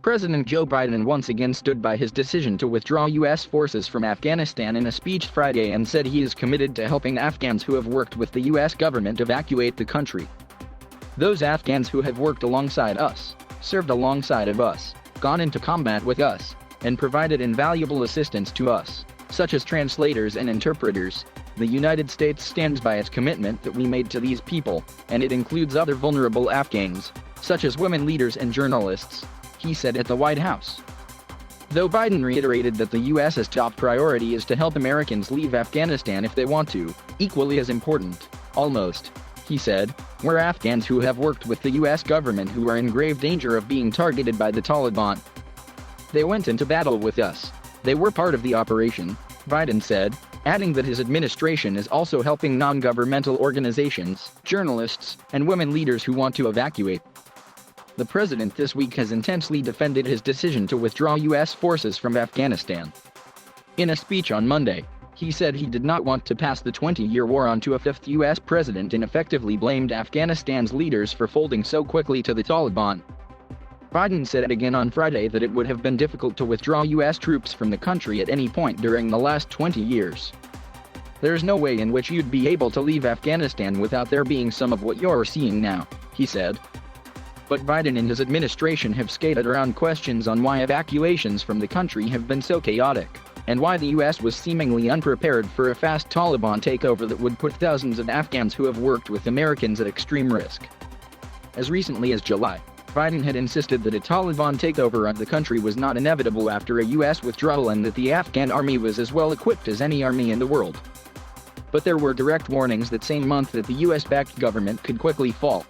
President Joe Biden once again stood by his decision to withdraw U.S. forces from Afghanistan in a speech Friday and said he is committed to helping Afghans who have worked with the U.S. government evacuate the country. Those Afghans who have worked alongside us, served alongside of us, gone into combat with us, and provided invaluable assistance to us, such as translators and interpreters. The United States stands by its commitment that we made to these people, and it includes other vulnerable Afghans, such as women leaders and journalists, he said at the White House. Though Biden reiterated that the U.S.'s top priority is to help Americans leave Afghanistan if they want to, equally as important, almost, he said, were Afghans who have worked with the U.S. government who are in grave danger of being targeted by the Taliban. They went into battle with us. They were part of the operation, Biden said, adding that his administration is also helping non-governmental organizations, journalists, and women leaders who want to evacuate. The president this week has intensely defended his decision to withdraw U.S. forces from Afghanistan. In a speech on Monday, he said he did not want to pass the 20-year war on to a fifth U.S. president and effectively blamed Afghanistan's leaders for folding so quickly to the Taliban. Biden said again on Friday that it would have been difficult to withdraw U.S. troops from the country at any point during the last 20 years. There's no way in which you'd be able to leave Afghanistan without there being some of what you're seeing now, he said. But Biden and his administration have skated around questions on why evacuations from the country have been so chaotic, and why the U.S. was seemingly unprepared for a fast Taliban takeover that would put thousands of Afghans who have worked with Americans at extreme risk. As recently as July, Biden had insisted that a Taliban takeover of the country was not inevitable after a U.S. withdrawal and that the Afghan army was as well equipped as any army in the world. But there were direct warnings that same month that the U.S.-backed government could quickly fall.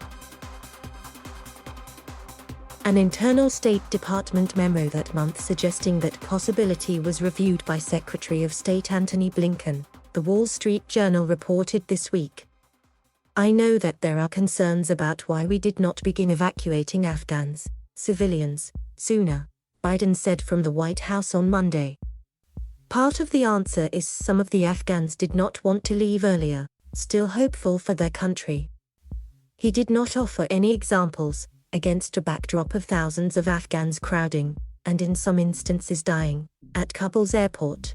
An internal State Department memo that month suggesting that possibility was reviewed by Secretary of State Antony Blinken, the Wall Street Journal reported this week. I know that there are concerns about why we did not begin evacuating Afghans, civilians, sooner, Biden said from the White House on Monday. Part of the answer is some of the Afghans did not want to leave earlier, still hopeful for their country. He did not offer any examples, against a backdrop of thousands of Afghans crowding, and in some instances dying, at Kabul's airport.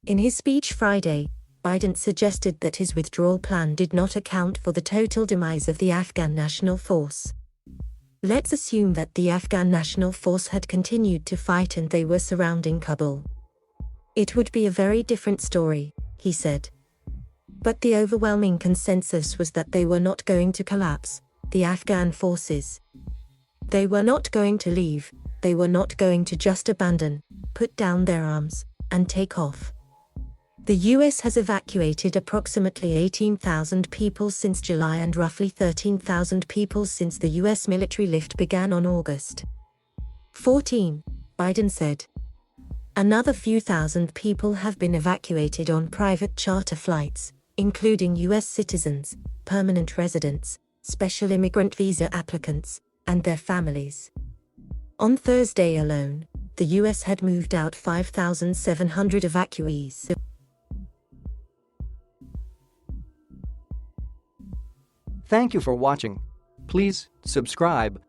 In his speech Friday, Biden suggested that his withdrawal plan did not account for the total demise of the Afghan National Force. Let's assume that the Afghan National Force had continued to fight and they were surrounding Kabul. It would be a very different story, he said. But the overwhelming consensus was that they were not going to collapse, the Afghan forces. They were not going to leave, they were not going to just abandon, put down their arms, and take off. The U.S. has evacuated approximately 18,000 people since July and roughly 13,000 people since the U.S. military lift began on August 14, Biden said. Another few thousand people have been evacuated on private charter flights, including U.S. citizens, permanent residents, special immigrant visa applicants, and their families. On Thursday alone, the U.S. had moved out 5,700 evacuees. Thank you for watching. Please subscribe,